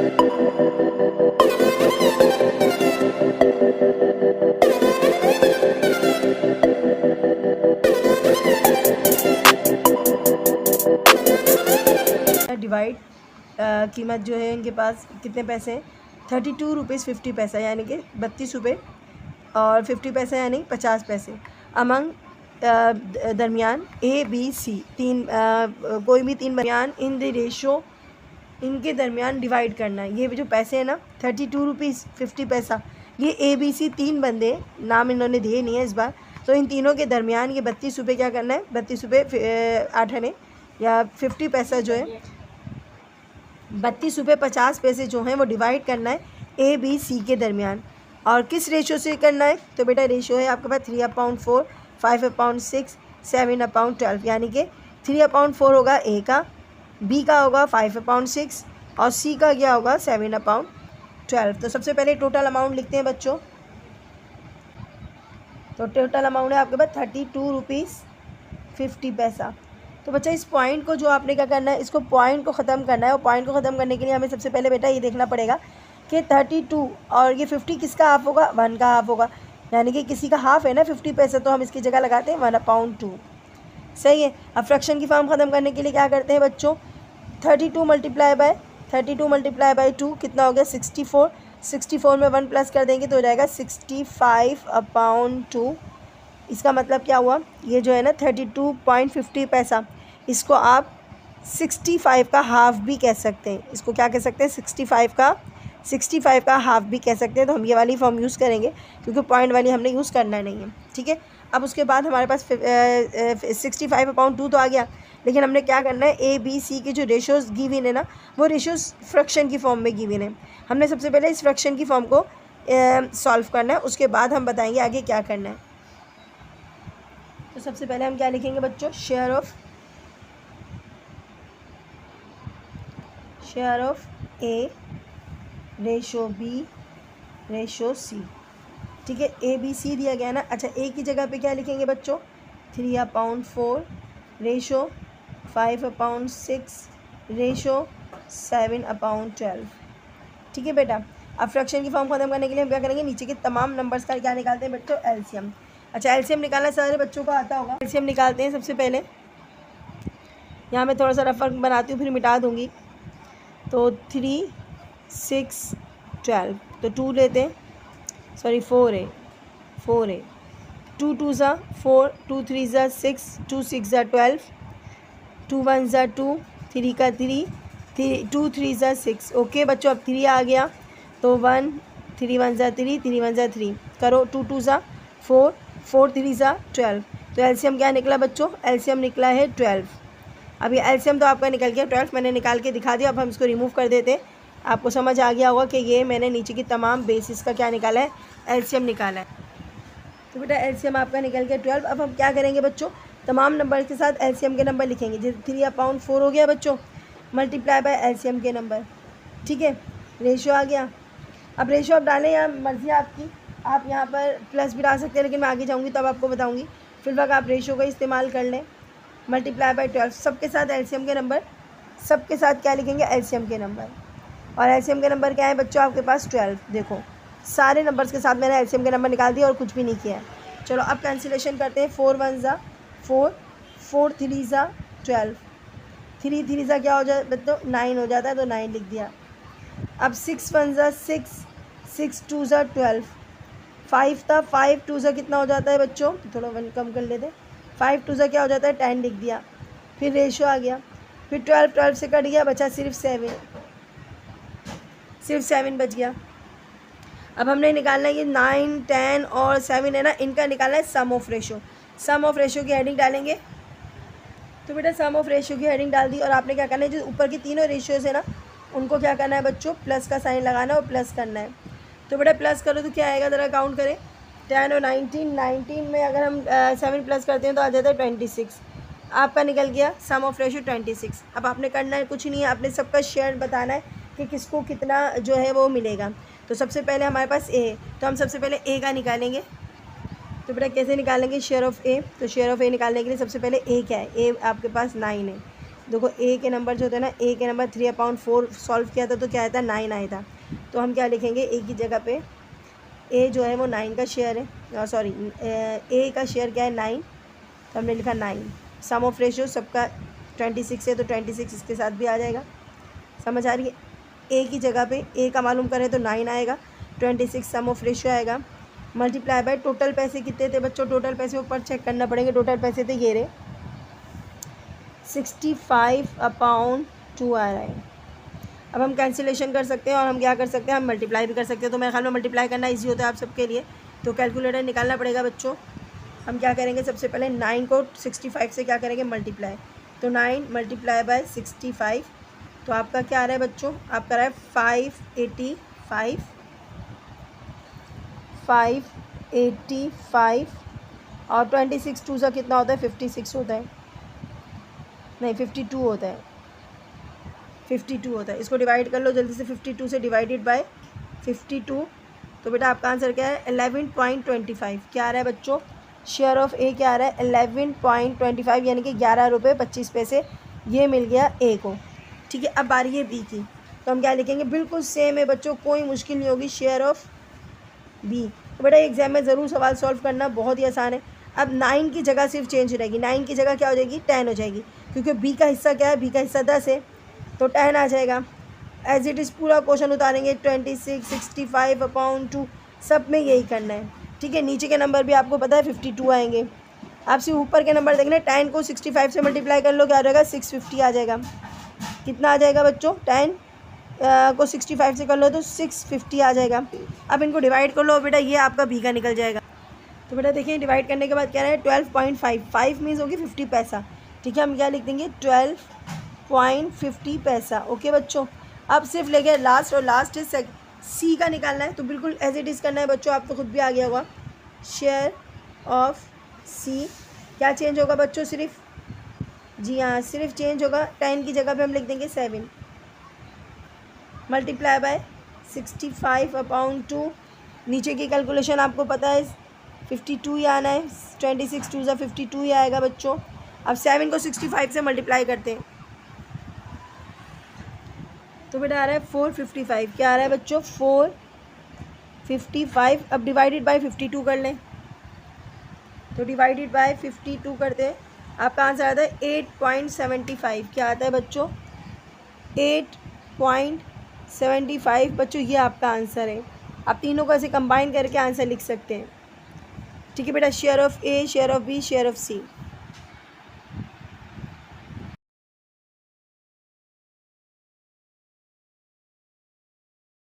Divide कीमत जो है इनके पास कितने पैसे हैं, 32 रुपीज़ 50 पैसा, यानी कि 32 रुपये और 50 पैसे यानी 50 पैसे। अमंग दरमियान ए बी सी, कोई भी तीन दरमियान इन द रेशो, इनके दरमियान डिवाइड करना है। ये जो पैसे हैं ना 32 रुपीज़ 50 पैसा, ये ए बी सी तीन बंदे, नाम इन्होंने दिए नहीं है इस बार, तो इन तीनों के दरमियान ये 32 रुपये क्या करना है, 32 रुपये 8 आने या 50 पैसा जो है 32 रुपये 50 पैसे जो हैं वो डिवाइड करना है ए बी सी के दरमियान। और किस रेशो से करना है, तो बेटा रेशो है आपके पास 3/4, 5/6, 7/12, यानी कि 3/4 होगा ए का, बी का होगा 5/6 और सी का क्या होगा 7/12। तो सबसे पहले टोटल अमाउंट लिखते हैं बच्चों। तो टोटल अमाउंट है आपके पास 32 रुपीज़ 50 पैसा। तो बच्चा इस पॉइंट को जो आपने क्या करना है, इसको पॉइंट को ख़त्म करना है, और पॉइंट को ख़त्म करने के लिए हमें सबसे पहले बेटा ये देखना पड़ेगा कि 32 और ये 50 किसका हाफ होगा, 1 का हाफ होगा, यानी कि किसी का हाफ है ना 50 पैसे, तो हम इसकी जगह लगाते हैं 1/2। सही है। अब फ्रैक्शन की फॉर्म ख़त्म करने के लिए क्या करते हैं बच्चों, 32 मल्टीप्लाई बाय 2 कितना हो गया 64, 64 में 1 प्लस कर देंगे तो हो जाएगा 65/2। इसका मतलब क्या हुआ, ये जो है ना 32.50 पैसा, इसको आप 65 का हाफ भी कह सकते हैं। इसको क्या कह सकते हैं, 65 का हाफ भी कह सकते हैं। तो हम ये वाली फॉर्म यूज़ करेंगे क्योंकि पॉइंट वाली हमने यूज़ करना नहीं है, ठीक है। अब उसके बाद हमारे पास 65/2 तो आ गया, लेकिन हमने क्या करना है, ए बी सी के जो रेशोज़ गिवन है ना, वो रेशोज़ फ्रैक्शन की फॉर्म में गिवन है। हमने सबसे पहले इस फ्रैक्शन की फॉर्म को सॉल्व करना है, उसके बाद हम बताएंगे आगे क्या करना है। तो सबसे पहले हम क्या लिखेंगे बच्चों, share of A ratio B ratio C, ठीक है। ए बी सी दिया गया ना। अच्छा, ए की जगह पे क्या लिखेंगे बच्चों, 3/4 रेशो 5/6 रेशो 7/12, ठीक है बेटा। अब फ्रैक्शन की फॉर्म खत्म करने के लिए हम क्या करेंगे, नीचे के तमाम नंबर्स का क्या निकालते हैं बच्चों, एलसीएम। अच्छा, एलसीएम निकालना सारे बच्चों को आता होगा। एलसीएम निकालते हैं सबसे पहले, यहाँ मैं थोड़ा सा रफ बनाती हूँ फिर मिटा दूँगी। तो 3, 6, 12, तो 2 लेते हैं, सॉरी 4 है 2 2 ज़ा 4, 2 3 ज़ा 6, 2 6 ज़ा 12, 2 1 ज़ा 2, 3 का 3, 2 3 ज़ा 6। ओके बच्चों, अब 3 आ गया तो 1, 3 1 ज़ा 3, 3 1 ज़ा 3, करो 2 2 ज़ा 4, 4 3 ज़ा 12। तो एलसीएम क्या निकला बच्चों, एलसीएम निकला है 12। अब ये एलसीएम तो आपका निकल गया 12, मैंने निकाल के दिखा दिया। अब हम इसको रिमूव कर देते हैं। आपको समझ आ गया होगा कि ये मैंने नीचे की तमाम बेसिस का क्या निकाला है, एलसीएम निकाला है। तो बेटा एलसीएम आपका निकल गया 12। अब हम क्या करेंगे बच्चों, तमाम नंबर के साथ एलसीएम के नंबर लिखेंगे। जैसे 3/4 हो गया बच्चों, मल्टीप्लाई बाय एलसीएम के नंबर, ठीक है। रेशो आ गया। अब रेशो आप डालें या मर्ज़ी आपकी, आप यहाँ पर प्लस भी डाल सकते हैं, लेकिन मैं आगे जाऊँगी तब आपको बताऊँगी। फिलहाल आप रेशो का इस्तेमाल कर लें, मल्टीप्लाई बाय 12, सबके साथ एलसीएम के नंबर, सबके साथ क्या लिखेंगे, एलसीएम के नंबर। और एलसीएम के नंबर क्या है बच्चों आपके पास 12। देखो सारे नंबर्स के साथ मैंने एलसीएम के नंबर निकाल दिया और कुछ भी नहीं किया है। चलो अब कैंसिलेशन करते हैं। 4 1 ज़ा 4, 4 3 ज़ा 12, 3 3 ज़ा क्या हो जाता है बच्चों, 9 हो जाता है, तो 9 लिख दिया। अब 6 1 ज़ा 6, 6 2 ज़ा 12, 5 था, 5 2 ज़ा कितना हो जाता है बच्चों, थोड़ा 1 कम कर लेते, 5 2 ज़ा क्या हो जाता है 10 लिख दिया। फिर रेशो आ गया, फिर 12 12 से कट गया, बचा सिर्फ 7 बच गया। अब हमने निकालना है ये 9 10 और 7 है ना, इनका निकालना है sum of ratio. Sum of ratio की हेडिंग डालेंगे। तो बेटा सम ऑफ रेशो की हेडिंग डाल दी, और आपने क्या करना है, जो ऊपर की तीनों रेशियोज़ है ना, उनको क्या करना है बच्चों, प्लस का साइन लगाना है और प्लस करना है। तो बेटा प्लस करो तो क्या आएगा, ज़रा काउंट करें, 10 और 19 में अगर हम 7 प्लस करते हैं तो आ जाता है 26। आपका निकल गया सम ऑफ रेशो 26। अब आपने करना है कुछ नहीं है, आपने सबका शेयर बताना है कि किसको कितना जो है वो मिलेगा। तो सबसे पहले हमारे पास ए है, तो हम सबसे पहले ए का निकालेंगे। तो बेटा कैसे निकालेंगे, शेयर ऑफ ए। तो शेयर ऑफ ए निकालने के लिए सबसे पहले ए क्या है, ए आपके पास 9 है, देखो ए के नंबर जो होते हैं ना, ए के नंबर 3/4 सॉल्व किया था तो क्या आया था, 9 आया था। तो हम क्या लिखेंगे, ए की जगह पे ए जो है वो 9 का शेयर है, सॉरी ए का शेयर क्या है 9, तो हमने लिखा 9। सम ऑफ रेशियो सबका 26 है तो 26 इसके साथ भी आ जाएगा। समझ आ रही है। ए की जगह पे ए का मालूम करें तो 9 आएगा, 26 सम ऑफ रेशियो आएगा, मल्टीप्लाई बाय टोटल पैसे कितने थे बच्चों, टोटल पैसे ऊपर चेक करना पड़ेंगे। टोटल पैसे थे ये रहे 65/2 आ रहा है। अब हम कैंसिलेशन कर सकते हैं और हम क्या कर सकते हैं, हम मल्टीप्लाई भी कर सकते हैं। तो मेरे ख्याल में मल्टीप्लाई करना ईजी होता है आप सबके लिए, तो कैलकुलेटर निकालना पड़ेगा बच्चों। हम क्या करेंगे, सबसे पहले 9 को 65 से क्या करेंगे, मल्टीप्लाई। तो 9 मल्टीप्लाई बाय 65, तो आपका क्या आ रहा है बच्चों, आपका रहा है 585 और 26 2 सा कितना होता है, 56 होता है, नहीं 52 होता है, 52 होता है। इसको डिवाइड कर लो जल्दी से, 52 से डिवाइडेड बाय 52, तो बेटा आपका आंसर क्या है 11.25। क्या आ रहा है बच्चों, शेयर ऑफ ए क्या आ रहा है 11.25, यानी कि 11 रुपये 25 पैसे ये मिल गया ए को। ठीक है, अब बारी है बी की, तो हम क्या लिखेंगे, बिल्कुल सेम है बच्चों, कोई मुश्किल नहीं होगी, शेयर ऑफ बी। तो बेटा एग्जाम में ज़रूर सवाल सॉल्व करना, बहुत ही आसान है। अब 9 की जगह सिर्फ चेंज रहेगी, 9 की जगह क्या हो जाएगी, 10 हो जाएगी, क्योंकि बी का हिस्सा क्या है, बी का हिस्सा 10 है तो 10 आ जाएगा। एज इट इज़ पूरा क्वेश्चन उतारेंगे, 26 65/2 सब में यही करना है। ठीक है, नीचे के नंबर भी आपको पता है 52 आएंगे। आप सिर्फ ऊपर के नंबर देखना, 10 को 65 से मल्टीप्लाई कर लो, क्या आ जाएगा 650 आ जाएगा। कितना आ जाएगा बच्चों, 10 को 65 से कर लो तो 650 आ जाएगा। अब इनको डिवाइड कर लो बेटा, ये आपका बी का निकल जाएगा। तो बेटा देखिए डिवाइड करने के बाद क्या है 12.5, 5 मीन्स होगी 50 पैसा। ठीक है, हम क्या लिख देंगे 12.50 पैसा। ओके बच्चों, अब सिर्फ लेके लास्ट, और लास्ट इज सी का निकालना है, तो बिल्कुल एज इट इज़ करना है बच्चों, आप तो खुद भी आ गया होगा। शेयर ऑफ सी क्या चेंज होगा बच्चों, सिर्फ, जी हाँ सिर्फ चेंज होगा, 10 की जगह पे हम लिख देंगे 7, मल्टीप्लाई बाय 65/2। नीचे की कैलकुलेशन आपको पता है 52 ही आना है, 26 2 ज़ा 52 ही आएगा बच्चों। अब 7 को 65 से मल्टीप्लाई करते हैं तो बेटा आ रहा है 455। क्या आ रहा है बच्चों, 455। अब डिवाइडेड बाय 52 कर लें, तो डिवाइडेड बाय 52 करते हैं, आपका आंसर आता है 8.75। क्या आता है बच्चों, 8.75 बच्चों, ये आपका आंसर है। आप तीनों को ऐसे कंबाइन करके आंसर लिख सकते हैं। ठीक है बेटा, share of A, share of B, share of C.